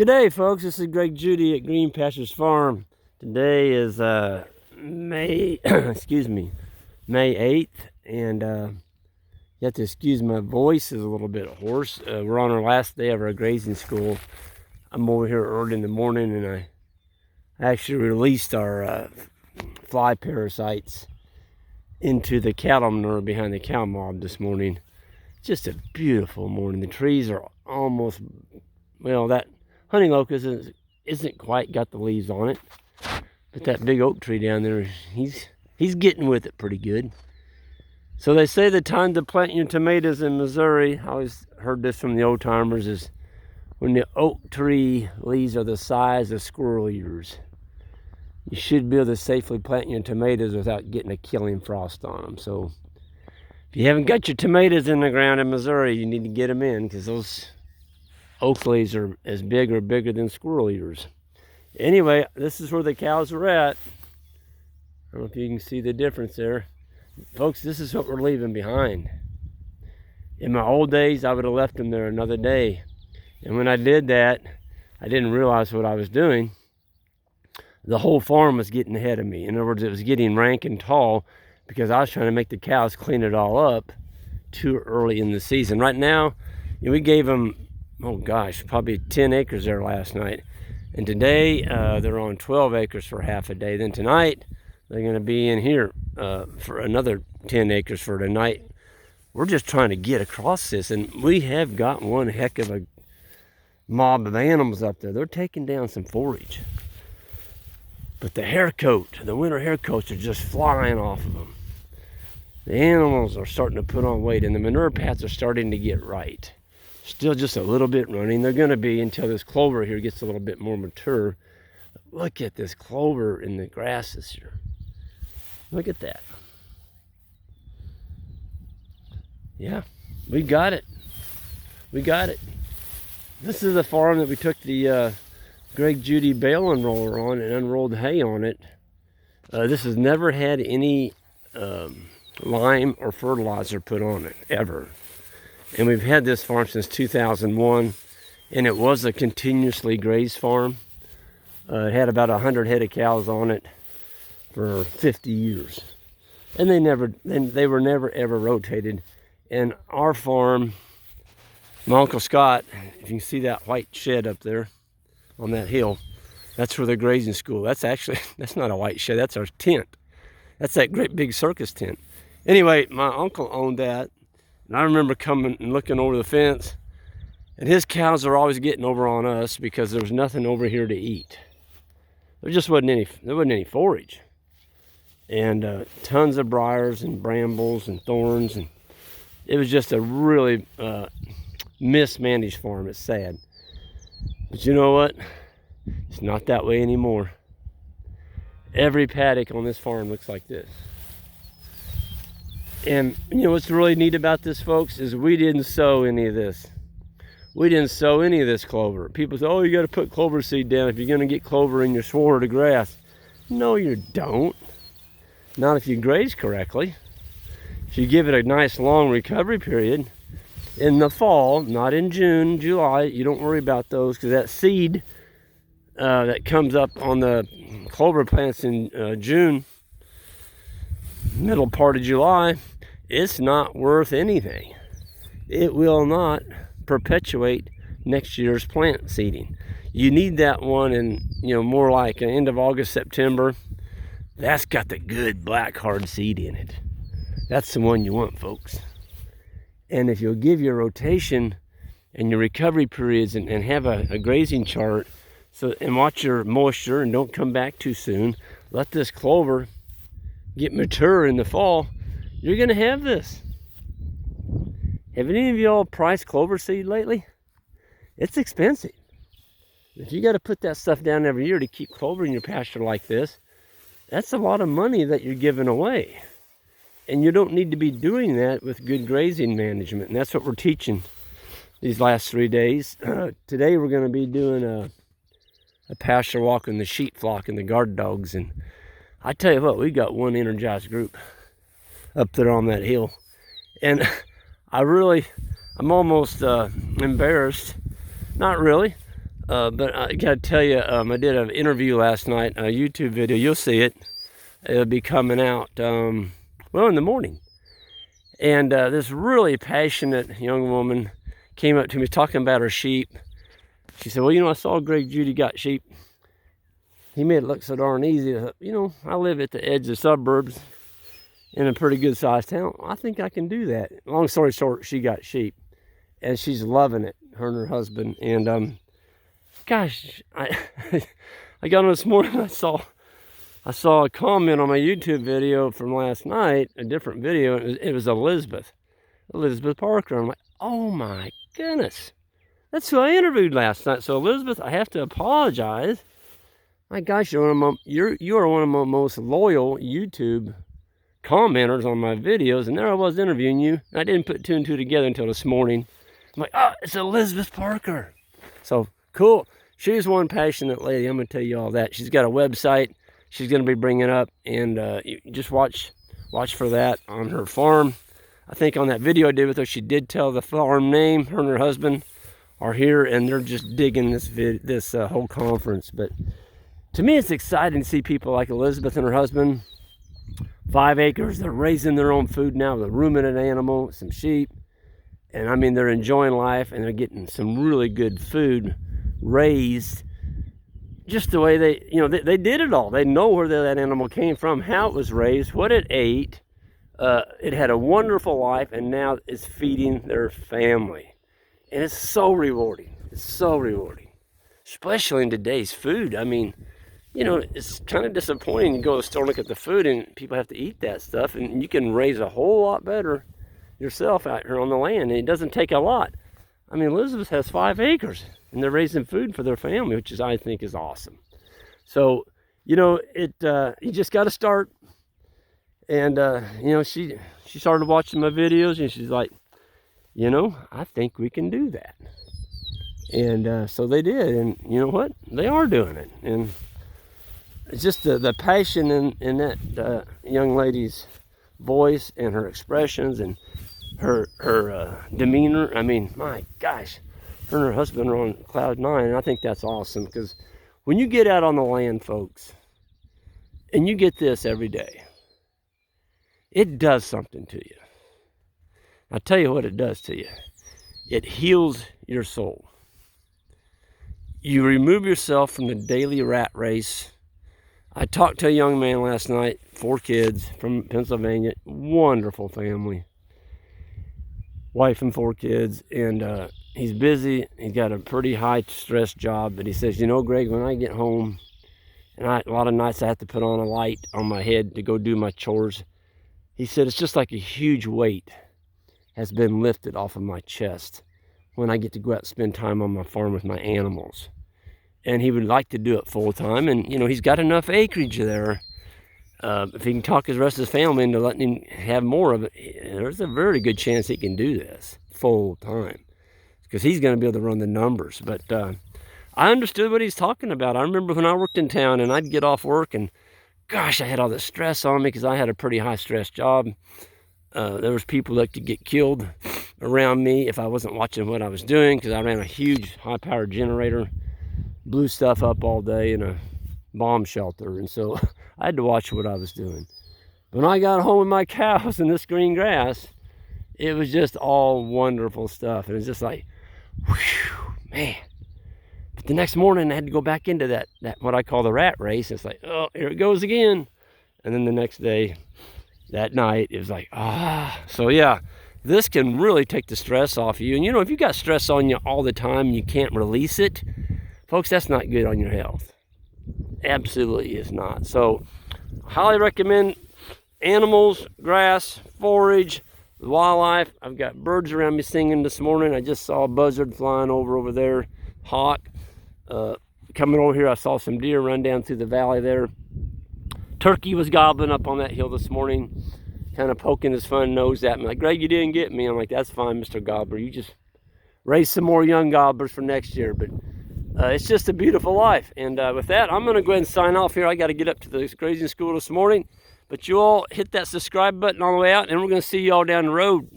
Good day, folks. This is Greg Judy at Green Pastures Farm. Today is May, excuse me, May 8th, and you have to excuse my voice is a little bit hoarse. We're on our last day of our grazing school. I'm over here early in the morning, and I actually released our fly parasites into the cattle manure behind the cow mob this morning. Just a beautiful morning. The trees are almost, well, that honey locust isn't quite got the leaves on it, but that big oak tree down there, he's getting with it pretty good. So they say the time to plant your tomatoes in Missouri, I always heard this from the old timers, is when the oak tree leaves are the size of squirrel ears. You should be able to safely plant your tomatoes without getting a killing frost on them. So if you haven't got your tomatoes in the ground in Missouri, you need to get them in, because those oak leaves are as big or bigger than squirrel ears. Anyway, this is where the cows are at. I don't know if you can see the difference there. Folks, this is what we're leaving behind. In my old days, I would have left them there another day. And when I did that, I didn't realize what I was doing. The whole farm was getting ahead of me. In other words, it was getting rank and tall because I was trying to make the cows clean it all up too early in the season. Right now, we gave them, oh gosh, probably 10 acres there last night. And today, they're on 12 acres for half a day. Then tonight, they're going to be in here for another 10 acres for tonight. We're just trying to get across this, and we have got one heck of a mob of animals up there. They're taking down some forage. But the hair coat, the winter hair coats are just flying off of them. The animals are starting to put on weight, and the manure paths are starting to get right. Still just a little bit running. They're going to be until this clover here gets a little bit more mature. Look at this clover in the grass this year. Look at that. Yeah, we got it. We got it. This is the farm that we took the Greg Judy bale unroller on and unrolled hay on it. This has never had any lime or fertilizer put on it, ever. And we've had this farm since 2001, and it was a continuously grazed farm. It had about 100 head of cows on it for 50 years. And they were never ever rotated. And our farm, my Uncle Scott, if you can see that white shed up there on that hill, that's for the grazing school. That's not a white shed, that's our tent. That's that great big circus tent. Anyway, my uncle owned that. And I remember coming and looking over the fence, and his cows are always getting over on us because there was nothing over here to eat. There wasn't any forage. And tons of briars and brambles and thorns, and it was just a really mismanaged farm. It's sad. But you know what? It's not that way anymore. Every paddock on this farm looks like this. And you know what's really neat about this, folks, is we didn't sow any of this. We didn't sow any of this clover. People say, oh, you got to put clover seed down if you're going to get clover in your sward of grass. No, you don't. Not if you graze correctly. If you give it a nice long recovery period in the fall, not in June, July, you don't worry about those, because that seed that comes up on the clover plants in June, middle part of July, it's not worth anything. It will not perpetuate next year's plant seeding. You need that one in, more like end of August, September. That's got the good black hard seed in it. That's the one you want, folks. And if you'll give your rotation and your recovery periods and have a grazing chart, and watch your moisture and don't come back too soon, let this clover get mature in the fall, you're going to have this. Have any of y'all priced clover seed lately? It's expensive. If you got to put that stuff down every year to keep clover in your pasture like this, that's a lot of money that you're giving away. And you don't need to be doing that with good grazing management. And that's what we're teaching these last 3 days. Today we're going to be doing a pasture walk in the sheep flock and the guard dogs. And I tell you what, we got one energized group up there on that hill. And I'm almost embarrassed. Not really. But I gotta tell you, I did an interview last night, a YouTube video. You'll see it. It'll be coming out, well, in the morning. And this really passionate young woman came up to me talking about her sheep. She said, well, I saw Greg Judy got sheep. He made it look so darn easy. I thought, I live at the edge of the suburbs in a pretty good sized town. I think I can do that. Long story short, she got sheep and she's loving it, her and her husband. And gosh, I got on this morning, I saw a comment on my YouTube video from last night, a different video. It was Elizabeth Parker. I'm like, oh my goodness, that's who I interviewed last night. So Elizabeth, I have to apologize. My gosh, you are one of my most loyal YouTube commenters on my videos, and there I was interviewing you. I didn't put two and two together until this morning. I'm like, oh, it's Elizabeth Parker. So cool. She's one passionate lady. I'm gonna tell you all that. She's got a website she's gonna be bringing up, and you just watch for that on her farm. I think on that video I did with her, she did tell the farm name. Her and her husband are here, and they're just digging this whole conference. But to me, it's exciting to see people like Elizabeth and her husband. 5 acres, they're raising their own food now with a ruminant animal, some sheep. And I mean, they're enjoying life, and they're getting some really good food raised just the way they did it all. They know where that animal came from, how it was raised, what it ate. It had a wonderful life, and now it's feeding their family. And it's so rewarding. It's so rewarding, especially in today's food. I mean, it's kind of disappointing. You go to the store and look at the food, and people have to eat that stuff, and you can raise a whole lot better yourself out here on the land, and it doesn't take a lot. I mean, Elizabeth has 5 acres, and they're raising food for their family, which I think is awesome. So, you just got to start. And she started watching my videos, and she's like, I think we can do that. And so they did, and you know what? They are doing it. And it's just the passion in that young lady's voice and her expressions and her demeanor. I mean, my gosh, her and her husband are on cloud 9, and I think that's awesome, because when you get out on the land, folks, and you get this every day, it does something to you. I'll tell you what it does to you. It heals your soul. You remove yourself from the daily rat race. I talked to a young man last night, 4 kids from Pennsylvania, wonderful family, wife and 4 kids, and he's busy. He's got a pretty high stress job, but he says, Greg, when I get home, and a lot of nights I have to put on a light on my head to go do my chores. He said, it's just like a huge weight has been lifted off of my chest when I get to go out and spend time on my farm with my animals. And he would like to do it full time. And, he's got enough acreage there. If he can talk his rest of his family into letting him have more of it, there's a very good chance he can do this full time, because he's going to be able to run the numbers. But I understood what he's talking about. I remember when I worked in town, and I'd get off work, and gosh, I had all this stress on me because I had a pretty high stress job. There was people that could get killed around me if I wasn't watching what I was doing, because I ran a huge high-powered generator, blew stuff up all day in a bomb shelter, and so I had to watch what I was doing. When I got home with my cows and this green grass, it was just all wonderful stuff. And it's just like, whew, man. But the next morning I had to go back into that what I call the rat race. It's like, oh, here it goes again. And then the next day, that night, it was like, So yeah, this can really take the stress off you. And if you got stress on you all the time and you can't release it, folks, that's not good on your health. Absolutely is not. So highly recommend animals, grass, forage, wildlife. I've got birds around me singing this morning. I just saw a buzzard flying over there, hawk. Coming over here, I saw some deer run down through the valley there. Turkey was gobbling up on that hill this morning, kind of poking his fun nose at me. Like, Greg, you didn't get me. I'm like, that's fine, Mr. Gobbler. You just raise some more young gobblers for next year. But it's just a beautiful life. And with that, I'm going to go ahead and sign off here. I got to get up to the grazing school this morning. But you all hit that subscribe button on the way out, and we're going to see you all down the road.